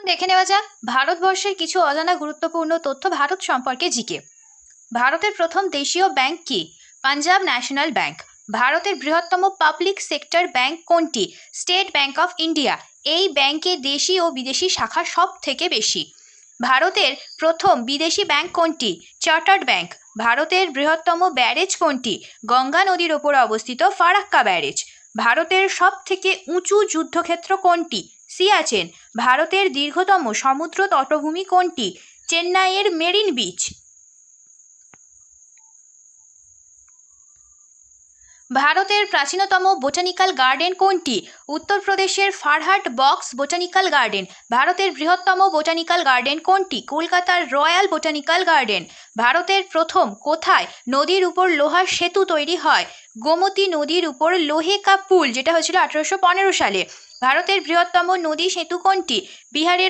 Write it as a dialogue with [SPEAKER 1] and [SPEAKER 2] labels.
[SPEAKER 1] দেখে নেওয়া যাক ভারতবর্ষের কিছু অজানা গুরুত্বপূর্ণ তথ্য ভারত সম্পর্কে জিকে। ভারতের প্রথম দেশীয় ব্যাংক কি? Punjab national bank. ভারতের বৃহত্তম পাবলিক সেক্টর ব্যাংক কোনটি? State bank of India. এই ব্যাংকে দেশি ও বিদেশি শাখা সব থেকে বেশি। ভারতের প্রথম বিদেশি ব্যাংক কোনটি? Chartered bank. ভারতের বৃহত্তম ব্যারেজ কোনটি? গঙ্গা নদীর ওপর অবস্থিত ফারাক্কা ব্যারেজ। ভারতের সব থেকে উঁচু যুদ্ধক্ষেত্র কোনটি? সিয়াচেন। ভারতের দীর্ঘতম সমুদ্র তটভূমি কোনটি? চেন্নাইয়ের মেরিন বিচ। ভারতের প্রাচীনতম বোটানিক্যাল গার্ডেন কোনটি? উত্তরপ্রদেশের ফারহাট বক্স বোটানিক্যাল গার্ডেন। ভারতের বৃহত্তম বোটানিক্যাল গার্ডেন কোনটি? কলকাতার রয়্যাল বোটানিক্যাল গার্ডেন। ভারতের প্রথম কোথায় নদীর উপর লোহার সেতু তৈরি হয়? গোমতী নদীর উপর লোহে কা পুল, যেটা হয়েছিল 1815 সালে। ভারতের বৃহত্তম নদী সেতু কোনটি? বিহারের